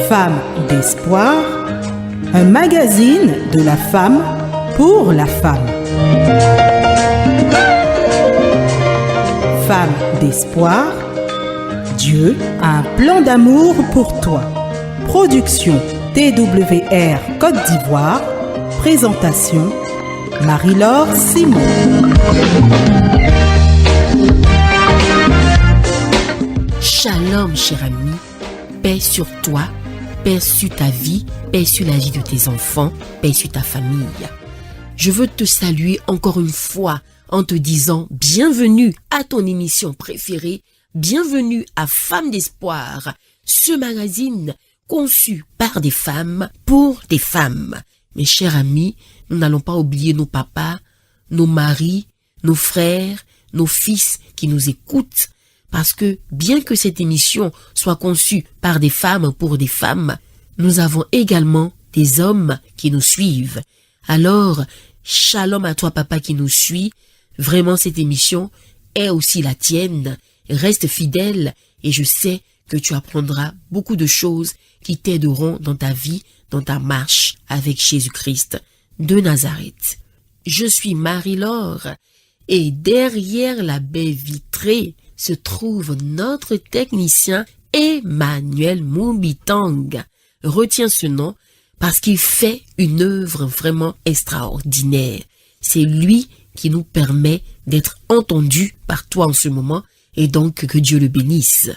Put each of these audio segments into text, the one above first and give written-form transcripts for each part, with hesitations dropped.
Femme d'espoir, un magazine de la femme pour la femme. Femme d'espoir, Dieu a un plan d'amour pour toi. Production TWR Côte d'Ivoire. Présentation Marie-Laure Simon. Shalom, cher ami. Paix sur toi, paix sur ta vie, paix sur la vie de tes enfants, paix sur ta famille. Je veux te saluer encore une fois en te disant bienvenue à ton émission préférée, bienvenue à Femmes d'Espoir, ce magazine conçu par des femmes pour des femmes. Mes chers amis, nous n'allons pas oublier nos papas, nos maris, nos frères, nos fils qui nous écoutent, parce que bien que cette émission soit conçue par des femmes pour des femmes, nous avons également des hommes qui nous suivent. Alors, shalom à toi papa qui nous suit. Vraiment, cette émission est aussi la tienne. Reste fidèle et je sais que tu apprendras beaucoup de choses qui t'aideront dans ta vie, dans ta marche avec Jésus-Christ de Nazareth. Je suis Marie-Laure et derrière la baie vitrée se trouve notre technicien Emmanuel Moubitang. Retiens ce nom parce qu'il fait une œuvre vraiment extraordinaire. C'est lui qui nous permet d'être entendus par toi en ce moment et donc que Dieu le bénisse.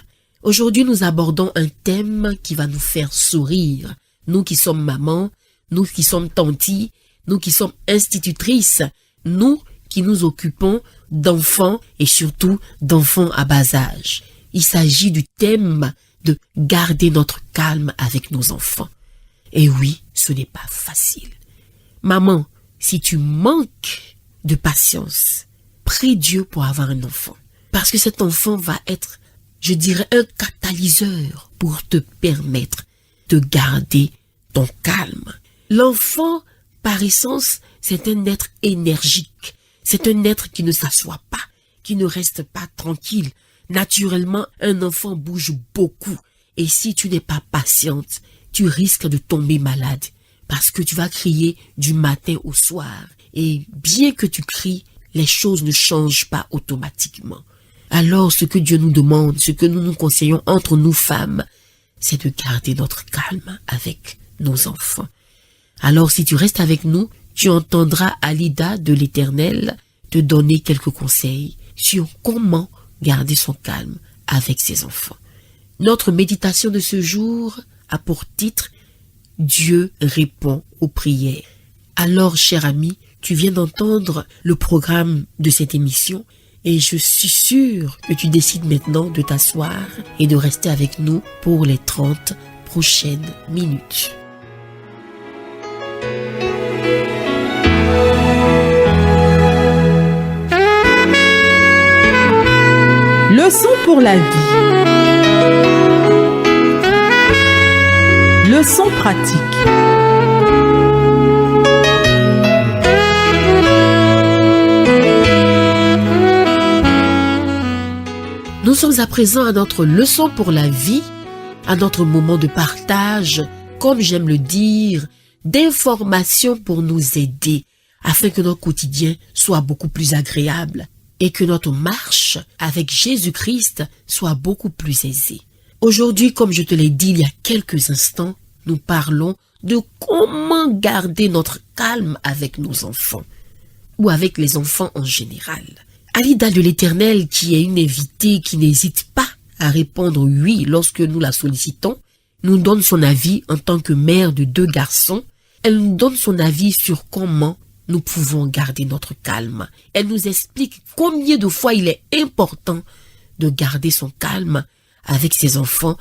Aujourd'hui, nous abordons un thème qui va nous faire sourire. Nous qui sommes mamans, nous qui sommes tantis, nous qui sommes institutrices, nous qui nous occupons d'enfants et surtout d'enfants à bas âge. Il s'agit du thème de garder notre calme avec nos enfants. Et oui, ce n'est pas facile. Maman, si tu manques de patience, prie Dieu pour avoir un enfant. Parce que cet enfant va être, je dirais, un catalyseur pour te permettre de garder ton calme. L'enfant, par essence, c'est un être énergique. C'est un être qui ne s'assoit pas, qui ne reste pas tranquille. Naturellement, un enfant bouge beaucoup. Et si tu n'es pas patiente, tu risques de tomber malade. Parce que tu vas crier du matin au soir. Et bien que tu cries, les choses ne changent pas automatiquement. Alors, ce que Dieu nous demande, ce que nous nous conseillons entre nous femmes, c'est de garder notre calme avec nos enfants. Alors, si tu restes avec nous, tu entendras Alida de l'Éternel te donner quelques conseils sur comment garder son calme avec ses enfants. Notre méditation de ce jour a pour titre « Dieu répond aux prières ». Alors, cher ami, tu viens d'entendre le programme de cette émission et je suis sûre que tu décides maintenant de t'asseoir et de rester avec nous pour les 30 prochaines minutes. Leçon pour la vie. Leçon pratique. Nous sommes à présent à notre leçon pour la vie, à notre moment de partage, comme j'aime le dire, d'information pour nous aider, afin que notre quotidien soit beaucoup plus agréable et que notre marche avec Jésus-Christ soit beaucoup plus aisée. Aujourd'hui, comme je te l'ai dit il y a quelques instants, nous parlons de comment garder notre calme avec nos enfants, ou avec les enfants en général. Alida de l'Éternel, qui est une invitée qui n'hésite pas à répondre oui lorsque nous la sollicitons, nous donne son avis en tant que mère de 2 garçons. Elle nous donne son avis sur comment nous pouvons garder notre calme. Elle nous explique combien de fois il est important de garder son calme avec ses enfants.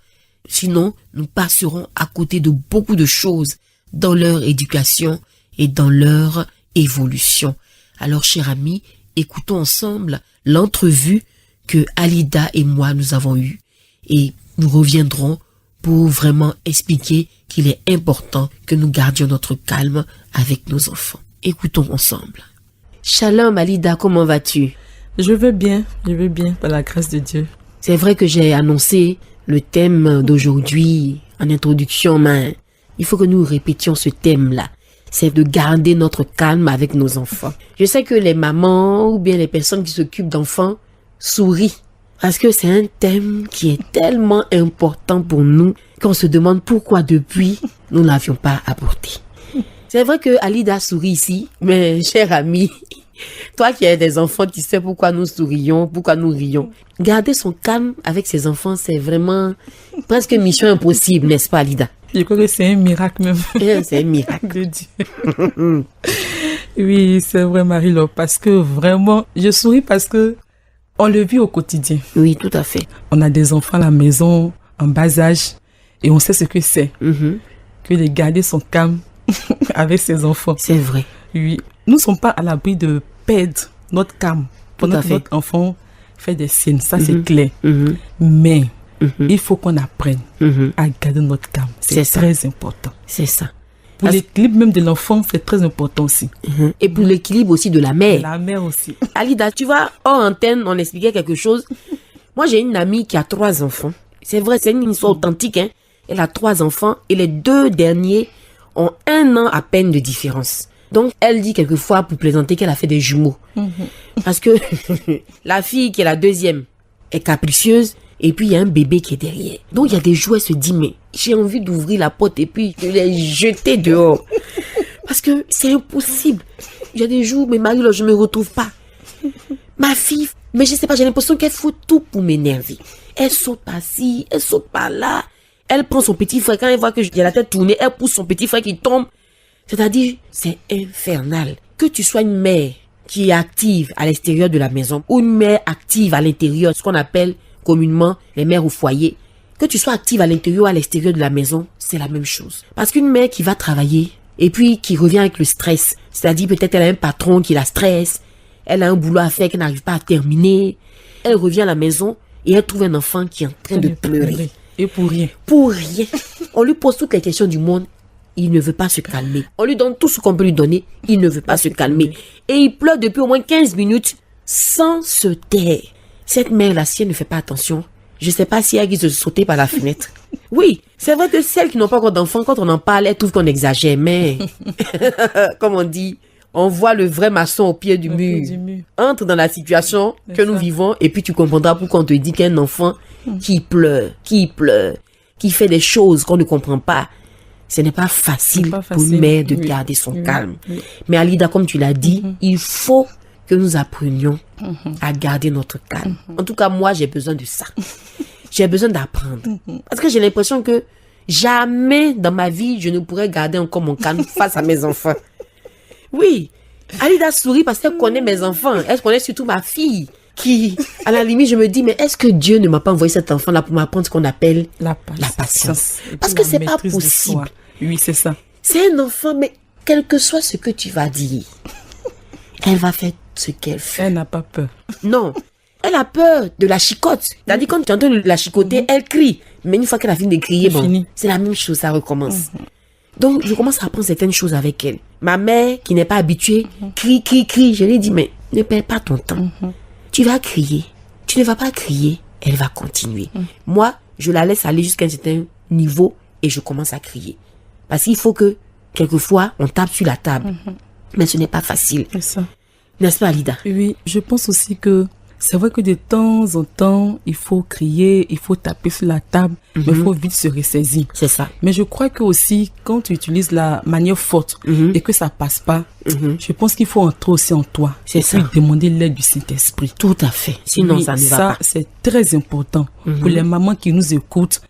Sinon, nous passerons à côté de beaucoup de choses dans leur éducation et dans leur évolution. Alors, chers amis, écoutons ensemble l'entrevue que Alida et moi nous avons eue et nous reviendrons pour vraiment expliquer qu'il est important que nous gardions notre calme avec nos enfants. Écoutons ensemble. Shalom Alida, comment vas-tu? Je vais bien, par la grâce de Dieu. C'est vrai que j'ai annoncé le thème d'aujourd'hui en introduction, mais il faut que nous répétions ce thème-là. C'est de garder notre calme avec nos enfants. Je sais que les mamans ou bien les personnes qui s'occupent d'enfants sourient parce que c'est un thème qui est tellement important pour nous qu'on se demande pourquoi depuis nous n'avions pas abordé. C'est vrai que Alida sourit ici, mais cher ami, toi qui as des enfants, tu sais pourquoi nous sourions, pourquoi nous rions. Garder son calme avec ses enfants, c'est vraiment presque mission impossible, n'est-ce pas, Alida? Je crois que c'est un miracle même. C'est un miracle de Dieu. Oui, c'est vrai, Marie-Laure, parce que vraiment, je souris parce que on le vit au quotidien. Oui, tout à fait. On a des enfants à la maison, en bas âge, et on sait ce que c'est. Que de garder son calme avec ses enfants. C'est vrai. Oui. Nous ne sommes pas à l'abri de perdre notre calme pendant que notre enfant fait des signes. Ça, c'est clair. Mais il faut qu'on apprenne à garder notre calme. C'est très important. C'est ça. Pour l'équilibre même de l'enfant, c'est très important aussi. Et pour l'équilibre aussi de la mère. De la mère aussi. Alida, tu vois, hors antenne, on expliquait quelque chose. Moi, j'ai une amie qui a 3 enfants. C'est vrai, c'est une histoire authentique, hein. Elle a 3 enfants et les 2 derniers ont 1 an à peine de différence. Donc, elle dit quelquefois, pour plaisanter, qu'elle a fait des jumeaux. Parce que la fille qui est la 2e est capricieuse et puis il y a un bébé qui est derrière. Donc, il y a des jours, elle se dit, mais j'ai envie d'ouvrir la porte et puis de les jeter dehors. Parce que c'est impossible. Il y a des jours, mais Marie, là, je me retrouve pas. Ma fille, mais je sais pas, j'ai l'impression qu'elle faut tout pour m'énerver. Elle saute par-ci, elle saute par-là. Elle prend son petit frère, quand elle voit que j'ai la tête tournée, elle pousse son petit frère qui tombe. C'est-à-dire, c'est infernal. Que tu sois une mère qui est active à l'extérieur de la maison ou une mère active à l'intérieur, ce qu'on appelle communément les mères au foyer, que tu sois active à l'intérieur ou à l'extérieur de la maison, c'est la même chose. Parce qu'une mère qui va travailler et puis qui revient avec le stress, c'est-à-dire peut-être elle a un patron qui la stresse, elle a un boulot à faire qu'elle n'arrive pas à terminer, elle revient à la maison et elle trouve un enfant qui est en train de pleurer. Et pour rien. Pour rien. On lui pose toutes les questions du monde. Il ne veut pas se calmer. On lui donne tout ce qu'on peut lui donner. Il ne veut pas se calmer. Et il pleure depuis au moins 15 minutes sans se taire. Cette mère-là, si elle ne fait pas attention, je ne sais pas si elle risque de sauter par la fenêtre. Oui, c'est vrai que celles qui n'ont pas encore d'enfants, quand on en parle, elles trouvent qu'on exagère. Mais, comme on dit, on voit le vrai maçon au pied du mur. Entre dans la situation que nous vivons et puis tu comprendras pourquoi on te dit qu'un enfant qui pleure, qui fait des choses qu'on ne comprend pas, ce n'est pas facile pour une mère de garder son calme. Mais Alida, comme tu l'as dit, il faut que nous apprenions à garder notre calme. En tout cas, moi, j'ai besoin de ça. J'ai besoin d'apprendre. Parce que j'ai l'impression que jamais dans ma vie, je ne pourrais garder encore mon calme face à mes enfants. Oui, Alida sourit parce qu'elle connaît mes enfants. Elle connaît surtout ma fille qui, à la limite, je me dis, mais est-ce que Dieu ne m'a pas envoyé cet enfant-là pour m'apprendre ce qu'on appelle la patience? Parce que c'est pas possible. Oui, c'est ça. C'est un enfant, mais quel que soit ce que tu vas dire, elle va faire ce qu'elle fait. Elle n'a pas peur. Non, elle a peur de la chicotte. C'est-à-dire, quand tu entends la chicoter, elle crie. Mais une fois qu'elle a fini de crier, bon, c'est la même chose, ça recommence. Donc, je commence à apprendre certaines choses avec elle. Ma mère, qui n'est pas habituée, crie. Je lui ai dit, mais ne perds pas ton temps. Tu vas crier. Tu ne vas pas crier. Elle va continuer. Moi, je la laisse aller jusqu'à un certain niveau et je commence à crier. Parce qu'il faut que, quelquefois, on tape sur la table. Mais ce n'est pas facile. C'est ça. N'est-ce pas, Alida? Oui, je pense aussi que c'est vrai que de temps en temps, il faut crier, il faut taper sur la table, mais il faut vite se ressaisir. C'est ça. Mais je crois que aussi, quand tu utilises la manière forte et que ça passe pas, je pense qu'il faut entrer aussi en toi. C'est ça. Et puis demander l'aide du Saint-Esprit. Tout à fait. Sinon, oui, ça ne va ça, pas. c'est très important pour les mamans qui nous écoutent.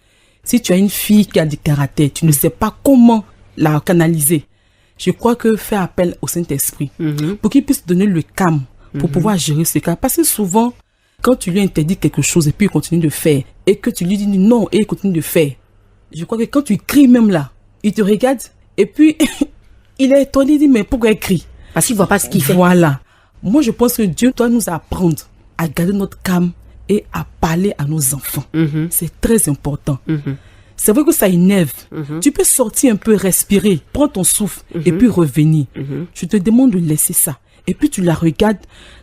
Si tu as une fille qui a du caractère, tu ne sais pas comment la canaliser. Je crois que faire appel au Saint-Esprit pour qu'il puisse te donner le calme pour pouvoir gérer ce cas. Parce que souvent, quand tu lui interdis quelque chose et puis il continue de faire, et que tu lui dis non et il continue de faire, je crois que quand tu cries même là, il te regarde et puis il est étonné, il dit mais pourquoi il crie? Parce qu'il ne voit pas ce qu'il fait. Voilà. Moi, je pense que Dieu doit nous apprendre à garder notre calme et à parler à nos enfants. C'est très important. C'est vrai que ça énerve. Tu peux sortir un peu, respirer, prendre ton souffle et puis revenir. Je te demande de laisser ça. Et puis tu la regardes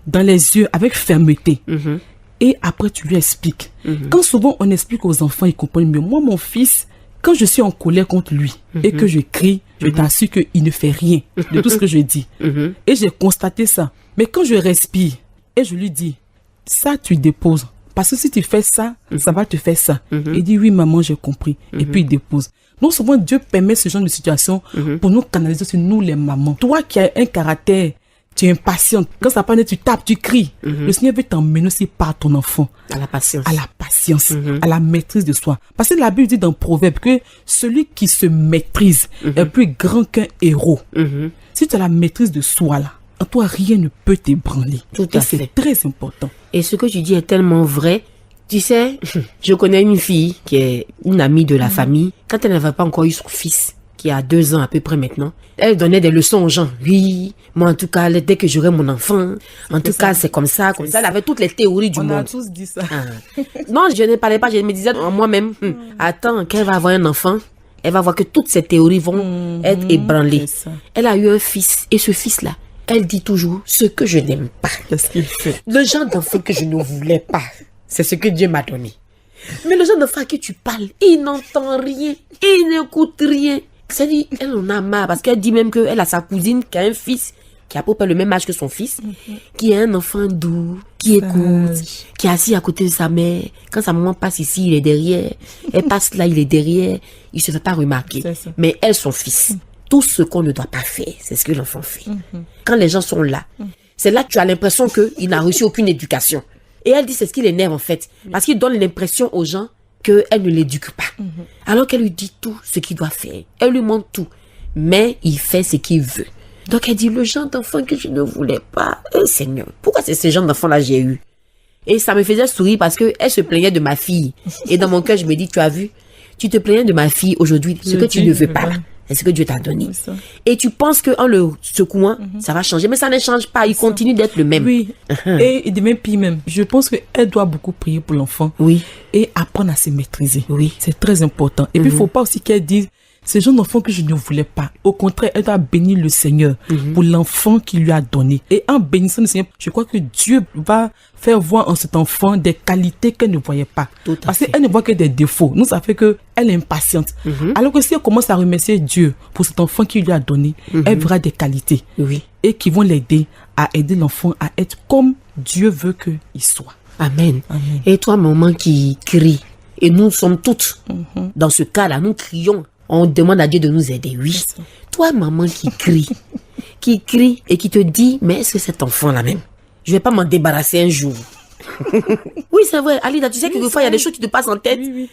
dans les yeux avec fermeté. Et après, tu lui expliques. Quand souvent on explique aux enfants, ils comprennent mieux. Moi, mon fils, quand je suis en colère contre lui et que je crie, je t'assure qu'il ne fait rien de tout ce que je dis. Et j'ai constaté ça. Mais quand je respire et je lui dis, ça, tu déposes. Parce que si tu fais ça, ça va te faire ça. Il dit, oui, maman, j'ai compris. Et puis, il dépose. Donc, souvent, Dieu permet ce genre de situation pour nous canaliser sur nous, les mamans. Toi qui as un caractère, tu es impatiente. Quand ça parle, tu tapes, tu cries. Le Seigneur veut t'emmener aussi par ton enfant. À la patience. À la patience, à la maîtrise de soi. Parce que la Bible dit dans Proverbe que celui qui se maîtrise est plus grand qu'un héros. Si tu as la maîtrise de soi, là, en toi, rien ne peut t'ébranler. Tout à fait. C'est très important. Et ce que tu dis est tellement vrai. Tu sais, je connais une fille qui est une amie de la famille. Quand elle n'avait pas encore eu son fils, qui a 2 ans à peu près maintenant, elle donnait des leçons aux gens. Oui, moi en tout cas, dès que j'aurai mon enfant, en tout cas, c'est comme ça, comme ça. Elle avait toutes les théories du monde. On a tous dit ça. Non, je ne parlais pas, je me disais en moi-même, attends, quand elle va avoir un enfant, elle va voir que toutes ces théories vont être ébranlées. Elle a eu un fils, et ce fils-là, elle dit toujours ce que je n'aime pas. Qu'est-ce qu'il fait? Le genre d'enfant que je ne voulais pas, c'est ce que Dieu m'a donné. Mais le genre d'enfant à qui tu parles, il n'entend rien, il n'écoute rien. C'est-à-dire, elle en a marre parce qu'elle dit même qu'elle a sa cousine qui a un fils qui a à peu près le même âge que son fils, qui est un enfant doux, qui écoute, qui est assis à côté de sa mère. Quand sa maman passe ici, il est derrière. Elle passe là, il est derrière. Il ne se fait pas remarquer. Mais elle, son fils, tout ce qu'on ne doit pas faire, c'est ce que l'enfant fait. Quand les gens sont là, c'est là que tu as l'impression qu'il n'a reçu aucune éducation. Et elle dit c'est ce qui l'énerve en fait. Parce qu'il donne l'impression aux gens qu'elle ne l'éduque pas. Alors qu'elle lui dit tout ce qu'il doit faire. Elle lui montre tout. Mais il fait ce qu'il veut. Donc elle dit le genre d'enfant que je ne voulais pas. Seigneur, pourquoi c'est ce genre d'enfant là j'ai eu? Et ça me faisait sourire parce qu'elle se plaignait de ma fille. Et dans mon cœur je me dis tu as vu? Tu te plaignais de ma fille aujourd'hui. Ce que tu ne veux pas. C'est ce que Dieu t'a donné. Et tu penses qu'en le secouant, ça va changer. Mais ça ne change pas. Il continue d'être le même. Oui. Et de même pire même. Je pense qu'elle doit beaucoup prier pour l'enfant. Oui. Et apprendre à se maîtriser. Oui. C'est très important. Et puis, il ne faut pas aussi qu'elle dise, c'est le genre d'enfant que je ne voulais pas. Au contraire, elle doit bénir le Seigneur pour l'enfant qu'il lui a donné. Et en bénissant le Seigneur, je crois que Dieu va faire voir en cet enfant des qualités qu'elle ne voyait pas. Parce qu'elle ne voit que des défauts. Nous, ça fait qu'elle est impatiente. Alors que si elle commence à remercier Dieu pour cet enfant qu'il lui a donné, elle verra des qualités. Oui. Et qui vont l'aider à aider l'enfant à être comme Dieu veut qu'il soit. Amen. Amen. Et toi, maman qui crie, et nous sommes toutes dans ce cas-là, nous crions. On demande à Dieu de nous aider, oui. Toi, maman qui crie et qui te dit, mais est-ce que cet enfant-là même, je vais pas m'en débarrasser un jour. Oui, c'est vrai. Alida, tu sais que des fois, il y a des choses qui te passent en tête. Oui.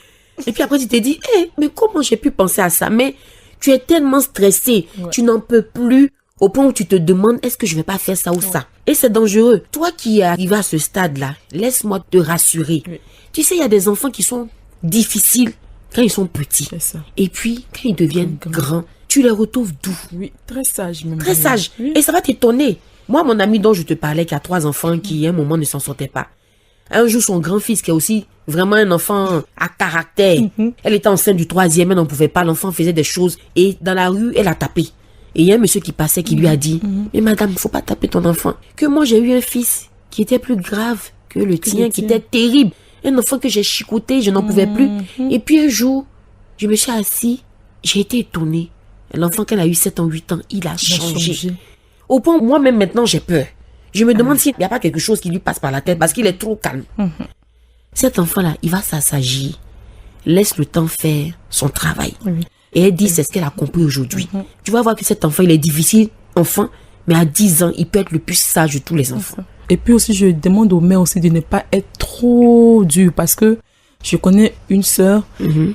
Et puis après, tu te dis, mais comment j'ai pu penser à ça? Mais tu es tellement stressé, tu n'en peux plus, au point où tu te demandes, est-ce que je vais pas faire ça ou ça? Et c'est dangereux. Toi qui es arrivé à ce stade-là, laisse-moi te rassurer. Oui. Tu sais, il y a des enfants qui sont difficiles quand ils sont petits. Et puis, quand ils deviennent grands, tu les retrouves doux. Oui, très sages même. Très sages. Oui. Et ça va t'étonner. Moi, mon ami dont je te parlais, qui a 3 enfants, qui à un moment ne s'en sortait pas. Un jour, son grand-fils, qui est aussi vraiment un enfant à caractère. Elle était enceinte du 3e, elle n'en pouvait pas. L'enfant faisait des choses. Et dans la rue, elle a tapé. Et il y a un monsieur qui passait qui lui a dit, mais madame, il ne faut pas taper ton enfant. Que moi, j'ai eu un fils qui était plus grave que le tien, qui était terrible. Un enfant que j'ai chicoté, je n'en pouvais plus. Et puis un jour, je me suis assis, j'ai été étonnée. L'enfant qu'elle a eu 7 ans, 8 ans, il a changé. Au point où moi-même maintenant j'ai peur. Je me demande s'il n'y a pas quelque chose qui lui passe par la tête parce qu'il est trop calme. Cet enfant-là, il va s'assagir. Laisse le temps faire son travail. Et elle dit, c'est ce qu'elle a compris aujourd'hui. Tu vas voir que cet enfant, il est difficile, enfant, mais à 10 ans, il peut être le plus sage de tous les enfants. Et puis aussi, je demande aux mères aussi de ne pas être trop dures parce que je connais une sœur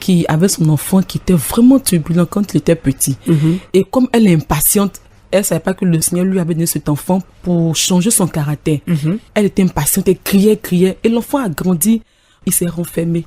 qui avait son enfant qui était vraiment turbulent quand il était petit. Et comme elle est impatiente, elle ne savait pas que le Seigneur lui avait donné cet enfant pour changer son caractère. Elle était impatiente, elle criait. Et l'enfant a grandi, il s'est renfermé.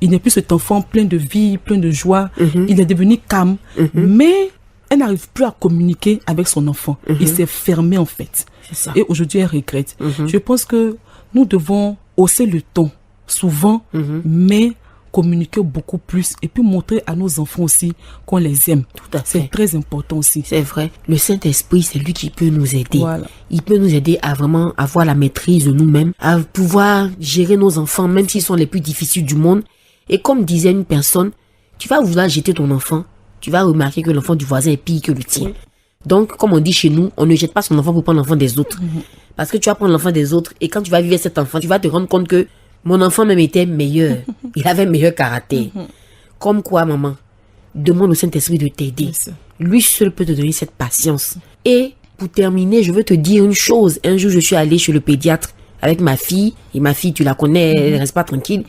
Il n'est plus cet enfant plein de vie, plein de joie. Il est devenu calme. Mais elle n'arrive plus à communiquer avec son enfant. Il s'est fermé en fait. Et aujourd'hui, elle regrette. Je pense que nous devons hausser le ton, souvent, mais communiquer beaucoup plus et puis montrer à nos enfants aussi qu'on les aime. Tout à fait. C'est très important aussi. C'est vrai. Le Saint-Esprit, c'est lui qui peut nous aider. Voilà. Il peut nous aider à vraiment avoir la maîtrise de nous-mêmes, à pouvoir gérer nos enfants, même s'ils sont les plus difficiles du monde. Et comme disait une personne, tu vas vouloir jeter ton enfant, tu vas remarquer que l'enfant du voisin est pire que le tien. Donc, comme on dit chez nous, on ne jette pas son enfant pour prendre l'enfant des autres. Parce que tu vas prendre l'enfant des autres et quand tu vas vivre cet enfant, tu vas te rendre compte que mon enfant même était meilleur. Il avait un meilleur caractère. Comme quoi, maman, demande au Saint-Esprit de t'aider. Lui seul peut te donner cette patience. Et pour terminer, je veux te dire une chose. Un jour, je suis allée chez le pédiatre avec ma fille. Et ma fille, tu la connais, elle reste pas tranquille.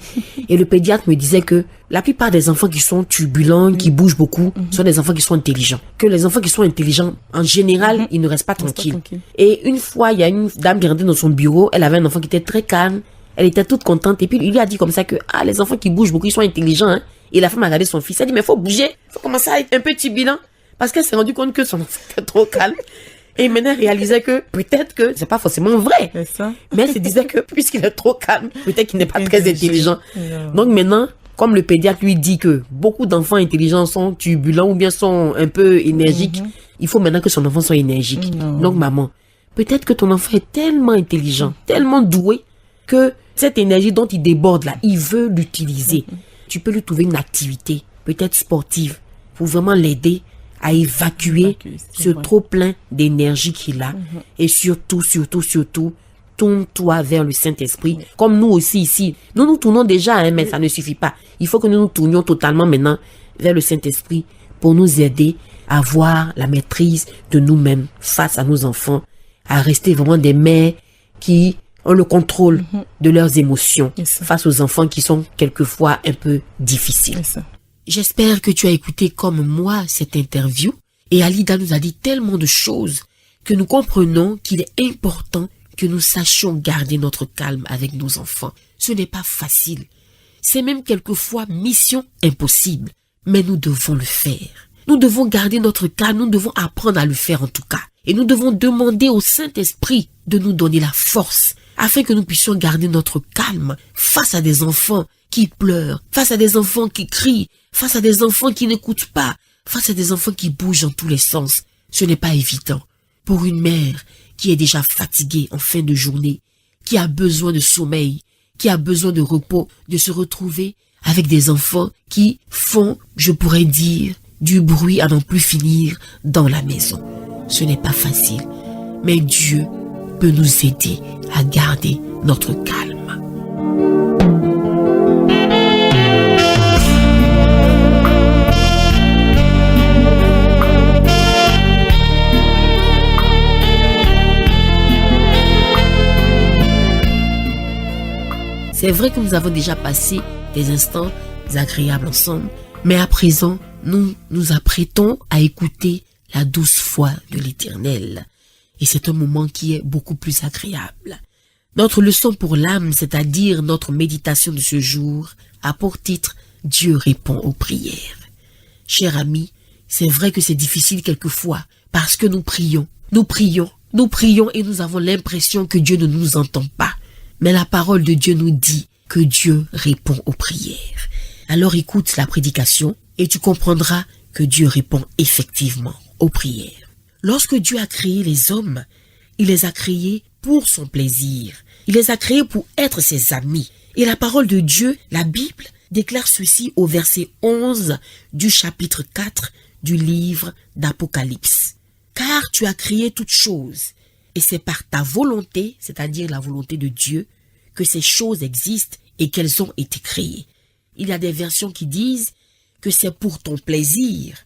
Et le pédiatre me disait que la plupart des enfants qui sont turbulents, qui bougent beaucoup, sont des enfants qui sont intelligents. Que les enfants qui sont intelligents, en général, ils ne restent pas tranquilles. Et une fois, il y a une dame qui rentrait dans son bureau. Elle avait un enfant qui était très calme. Elle était toute contente. Et puis, il lui a dit comme ça que, les enfants qui bougent beaucoup, ils sont intelligents, hein. Et la femme a regardé son fils. Elle a dit, mais faut bouger. Faut commencer à être un peu turbulent. Parce qu'elle s'est rendue compte que son enfant était trop calme. Et maintenant, elle réalisait que peut-être que c'est pas forcément vrai. C'est ça. Mais elle se disait que puisqu'il est trop calme, peut-être qu'il n'est pas très intelligent. Donc maintenant, comme le pédiatre lui dit que beaucoup d'enfants intelligents sont turbulents ou bien sont un peu énergiques, il faut maintenant que son enfant soit énergique. Donc maman, peut-être que ton enfant est tellement intelligent, tellement doué, que cette énergie dont il déborde là, il veut l'utiliser. Tu peux lui trouver une activité, peut-être sportive, pour vraiment l'aider à évacuer ce trop-plein d'énergie qu'il a. Et surtout, tourne-toi vers le Saint-Esprit. Comme nous aussi ici. Nous nous tournons déjà, hein, mais ça ne suffit pas. Il faut que nous nous tournions totalement maintenant vers le Saint-Esprit pour nous aider à avoir la maîtrise de nous-mêmes face à nos enfants, à rester vraiment des mères qui ont le contrôle de leurs émotions face aux enfants qui sont quelquefois un peu difficiles. J'espère que tu as écouté comme moi cette interview et Alida nous a dit tellement de choses que nous comprenons qu'il est important que nous sachions garder notre calme avec nos enfants. Ce n'est pas facile. C'est même quelquefois mission impossible, mais nous devons le faire. Nous devons garder notre calme, nous devons apprendre à le faire en tout cas. Et nous devons demander au Saint-Esprit de nous donner la force afin que nous puissions garder notre calme face à des enfants qui pleurent, face à des enfants qui crient, face à des enfants qui n'écoutent pas, face à des enfants qui bougent dans tous les sens. Ce n'est pas évident pour une mère qui est déjà fatiguée en fin de journée, qui a besoin de sommeil, qui a besoin de repos, de se retrouver avec des enfants qui font, je pourrais dire, du bruit à n'en plus finir dans la maison. Ce n'est pas facile, mais Dieu peut nous aider à garder notre calme. C'est vrai que nous avons déjà passé des instants agréables ensemble, mais à présent, nous nous apprêtons à écouter la douce voix de l'Éternel. Et c'est un moment qui est beaucoup plus agréable. Notre leçon pour l'âme, c'est-à-dire notre méditation de ce jour, a pour titre « Dieu répond aux prières ». Cher ami, c'est vrai que c'est difficile quelquefois parce que nous prions et nous avons l'impression que Dieu ne nous entend pas. Mais la parole de Dieu nous dit que Dieu répond aux prières. Alors écoute la prédication et tu comprendras que Dieu répond effectivement aux prières. Lorsque Dieu a créé les hommes, il les a créés pour son plaisir. Il les a créés pour être ses amis. Et la parole de Dieu, la Bible, déclare ceci au verset 11 du chapitre 4 du livre d'Apocalypse. Car tu as créé toutes choses, et c'est par ta volonté, c'est-à-dire la volonté de Dieu, que ces choses existent et qu'elles ont été créées. Il y a des versions qui disent que c'est pour ton plaisir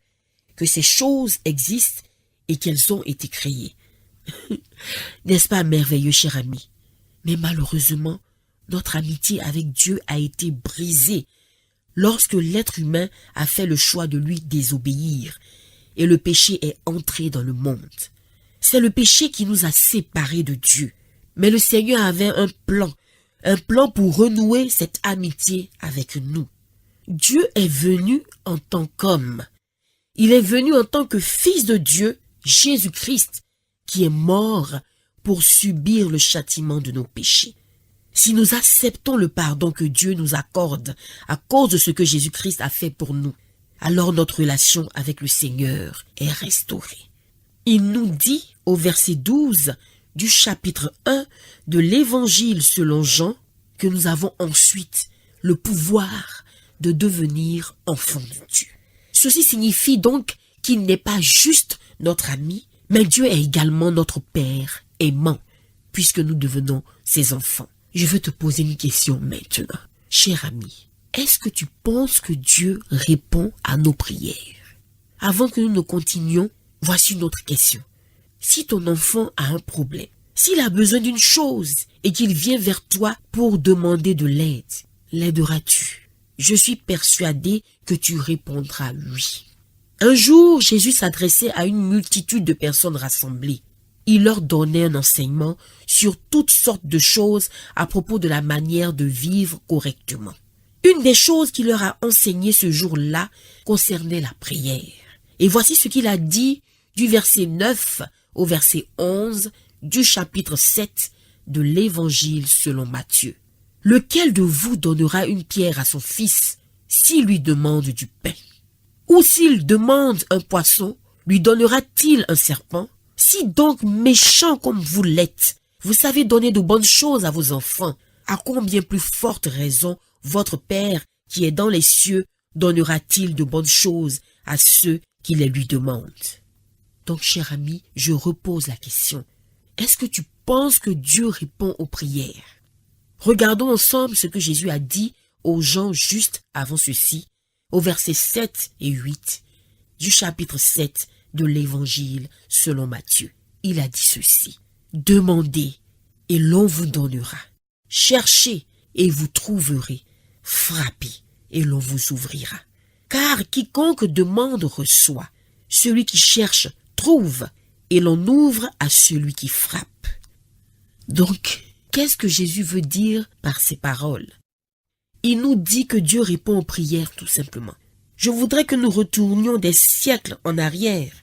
que ces choses existent et qu'elles ont été créées. N'est-ce pas merveilleux, cher ami? Mais malheureusement, notre amitié avec Dieu a été brisée lorsque l'être humain a fait le choix de lui désobéir et le péché est entré dans le monde. C'est le péché qui nous a séparés de Dieu. Mais le Seigneur avait un plan pour renouer cette amitié avec nous. Dieu est venu en tant qu'homme. Il est venu en tant que Fils de Dieu, Jésus-Christ, qui est mort pour subir le châtiment de nos péchés. Si nous acceptons le pardon que Dieu nous accorde à cause de ce que Jésus-Christ a fait pour nous, alors notre relation avec le Seigneur est restaurée. Il nous dit au verset 12 du chapitre 1 de l'Évangile selon Jean que nous avons ensuite le pouvoir de devenir enfants de Dieu. Ceci signifie donc qu'il n'est pas juste notre ami, mais Dieu est également notre Père aimant, puisque nous devenons ses enfants. Je veux te poser une question maintenant. Cher ami, est-ce que tu penses que Dieu répond à nos prières? Avant que nous ne continuions, voici une autre question. Si ton enfant a un problème, s'il a besoin d'une chose et qu'il vient vers toi pour demander de l'aide, l'aideras-tu? Je suis persuadé que tu répondras oui. Un jour, Jésus s'adressait à une multitude de personnes rassemblées. Il leur donnait un enseignement sur toutes sortes de choses à propos de la manière de vivre correctement. Une des choses qu'il leur a enseigné ce jour-là concernait la prière. Et voici ce qu'il a dit du verset 9 au verset 11 du chapitre 7 de l'Évangile selon Matthieu. Lequel de vous donnera une pierre à son fils s'il lui demande du pain? Ou s'il demande un poisson, lui donnera-t-il un serpent? Si donc méchant comme vous l'êtes, vous savez donner de bonnes choses à vos enfants, à combien plus forte raison votre Père qui est dans les cieux donnera-t-il de bonnes choses à ceux qui les lui demandent? Donc, cher ami, je repose la question. Est-ce que tu penses que Dieu répond aux prières? Regardons ensemble ce que Jésus a dit aux gens juste avant ceci, au verset 7 et 8 du chapitre 7 de l'Évangile selon Matthieu. Il a dit ceci. Demandez et l'on vous donnera. Cherchez et vous trouverez. Frappez et l'on vous ouvrira. Car quiconque demande reçoit. Celui qui cherche trouve et l'on ouvre à celui qui frappe. Donc, qu'est-ce que Jésus veut dire par ces paroles? Il nous dit que Dieu répond aux prières tout simplement. Je voudrais que nous retournions des siècles en arrière,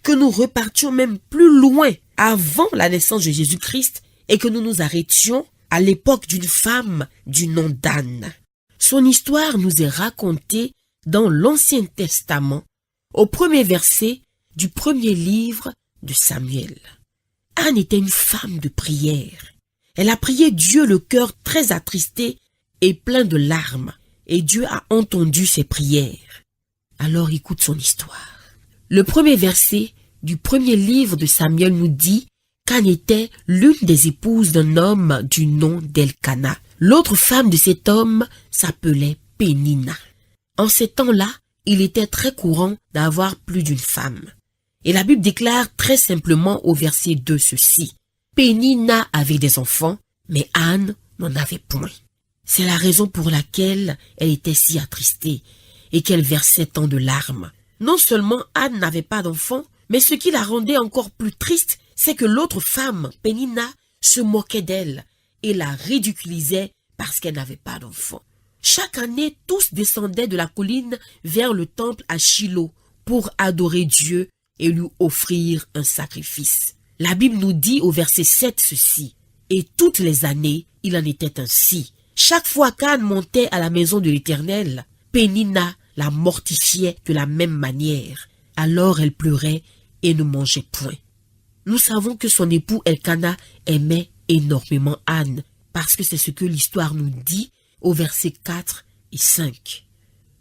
que nous repartions même plus loin avant la naissance de Jésus-Christ et que nous nous arrêtions à l'époque d'une femme du nom d'Anne. Son histoire nous est racontée dans l'Ancien Testament, au premier verset du premier livre de Samuel. Anne était une femme de prière. Elle a prié Dieu le cœur très attristé et plein de larmes, et Dieu a entendu ses prières. Alors écoute son histoire. Le premier verset du premier livre de Samuel nous dit qu'Anne était l'une des épouses d'un homme du nom d'Elkana. L'autre femme de cet homme s'appelait Pénina. En ces temps-là, il était très courant d'avoir plus d'une femme. Et la Bible déclare très simplement au verset 2 ceci. Pénina avait des enfants, mais Anne n'en avait point. C'est la raison pour laquelle elle était si attristée et qu'elle versait tant de larmes. Non seulement Anne n'avait pas d'enfants, mais ce qui la rendait encore plus triste, c'est que l'autre femme, Pénina, se moquait d'elle et la ridiculisait parce qu'elle n'avait pas d'enfants. Chaque année, tous descendaient de la colline vers le temple à Shilo pour adorer Dieu et lui offrir un sacrifice. La Bible nous dit au verset 7 ceci. Et toutes les années, il en était ainsi. Chaque fois qu'Anne montait à la maison de l'Éternel, Pénina la mortifiait de la même manière. Alors elle pleurait et ne mangeait point. Nous savons que son époux Elkana aimait énormément Anne, parce que c'est ce que l'histoire nous dit au verset 4 et 5.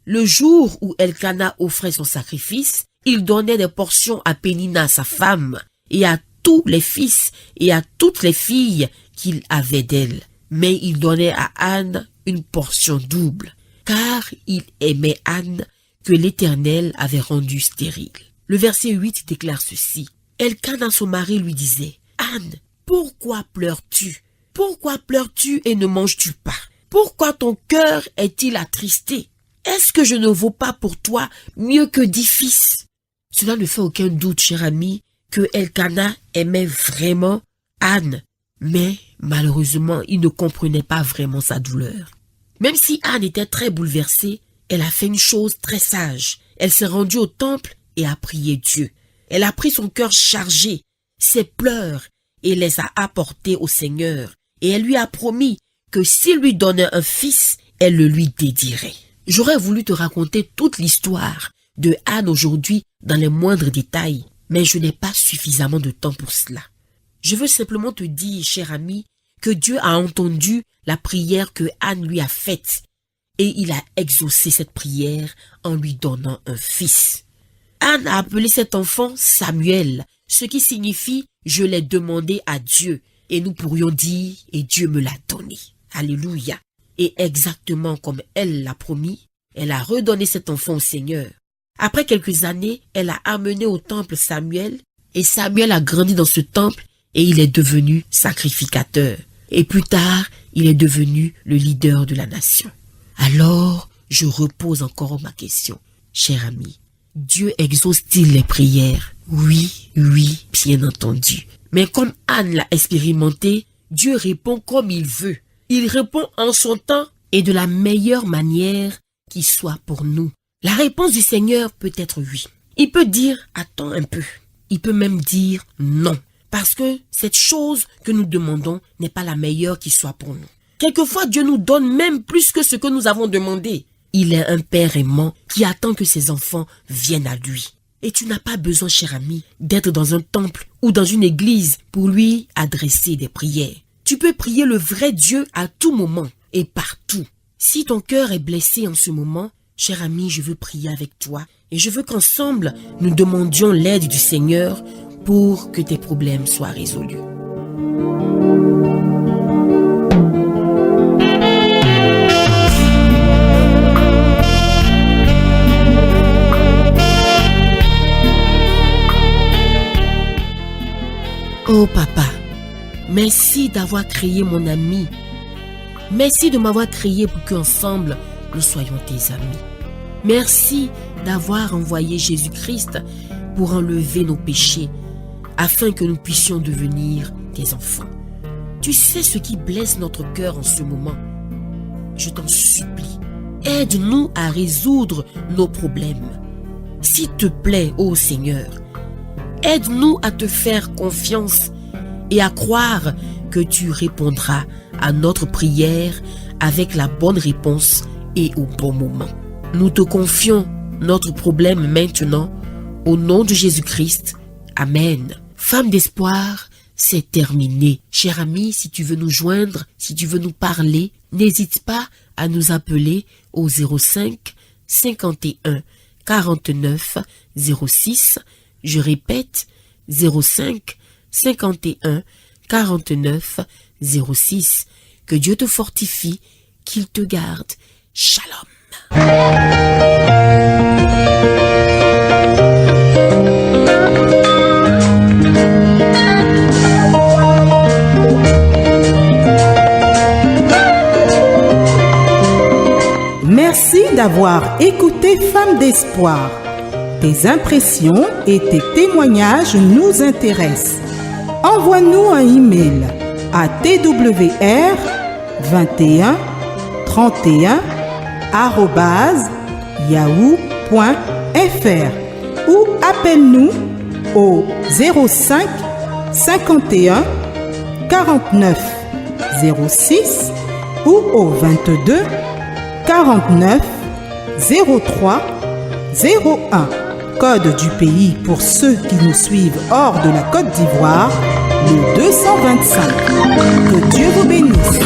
Le jour où Elkana offrait son sacrifice, il donnait des portions à Pénina, sa femme, et à tous les fils et à toutes les filles qu'il avait d'elle. Mais il donnait à Anne une portion double, car il aimait Anne que l'Éternel avait rendue stérile. Le verset 8 déclare ceci. Elkana, son mari, lui disait, « Anne, pourquoi pleures-tu? Pourquoi pleures-tu et ne manges-tu pas? Pourquoi ton cœur est-il attristé? Est-ce que je ne vaux pas pour toi mieux que 10 fils? » Cela ne fait aucun doute, cher ami, que Elkana aimait vraiment Anne, mais malheureusement, il ne comprenait pas vraiment sa douleur. Même si Anne était très bouleversée, elle a fait une chose très sage. Elle s'est rendue au temple et a prié Dieu. Elle a pris son cœur chargé, ses pleurs, et les a apportés au Seigneur. Et elle lui a promis que s'il lui donnait un fils, elle le lui dédierait. J'aurais voulu te raconter toute l'histoire de Anne aujourd'hui dans les moindres détails, mais je n'ai pas suffisamment de temps pour cela. Je veux simplement te dire, cher ami, que Dieu a entendu la prière que Anne lui a faite et il a exaucé cette prière en lui donnant un fils. Anne a appelé cet enfant Samuel, ce qui signifie « je l'ai demandé à Dieu » et nous pourrions dire « et Dieu me l'a donné ». Alléluia. Et exactement comme elle l'a promis, elle a redonné cet enfant au Seigneur. Après quelques années, elle a amené au temple Samuel et Samuel a grandi dans ce temple et il est devenu sacrificateur. Et plus tard, il est devenu le leader de la nation. Alors, je repose encore ma question, cher ami. Dieu exauce-t-il les prières? Oui, bien entendu. Mais comme Anne l'a expérimenté, Dieu répond comme il veut. Il répond en son temps et de la meilleure manière qui soit pour nous. La réponse du Seigneur peut être oui. Il peut dire « attends un peu ». Il peut même dire « non ». Parce que cette chose que nous demandons n'est pas la meilleure qui soit pour nous. Quelquefois, Dieu nous donne même plus que ce que nous avons demandé. Il est un père aimant qui attend que ses enfants viennent à lui. Et tu n'as pas besoin, cher ami, d'être dans un temple ou dans une église pour lui adresser des prières. Tu peux prier le vrai Dieu à tout moment et partout. Si ton cœur est blessé en ce moment, cher ami, je veux prier avec toi et je veux qu'ensemble, nous demandions l'aide du Seigneur pour que tes problèmes soient résolus. Oh papa, merci d'avoir créé mon ami. Merci de m'avoir créé pour qu'ensemble, nous soyons tes amis. Merci d'avoir envoyé Jésus-Christ pour enlever nos péchés, afin que nous puissions devenir tes enfants. Tu sais ce qui blesse notre cœur en ce moment. Je t'en supplie, aide-nous à résoudre nos problèmes. S'il te plaît, ô Seigneur, aide-nous à te faire confiance et à croire que tu répondras à notre prière avec la bonne réponse et au bon moment. Nous te confions notre problème maintenant au nom de Jésus-Christ. Amen. Femme d'espoir, c'est terminé. Cher ami, si tu veux nous joindre, si tu veux nous parler, n'hésite pas à nous appeler au 05 51 49 06. Je répète, 05 51 49 06. Que Dieu te fortifie, qu'il te garde. Shalom. Merci d'avoir écouté Femme d'Espoir. Tes impressions et tes témoignages nous intéressent. Envoie-nous un email à twr2131@yahoo.fr ou appelle-nous au 05 51 49 06 ou au 22 49 03 01. Code du pays pour ceux qui nous suivent hors de la Côte d'Ivoire, le 225. Que Dieu vous bénisse.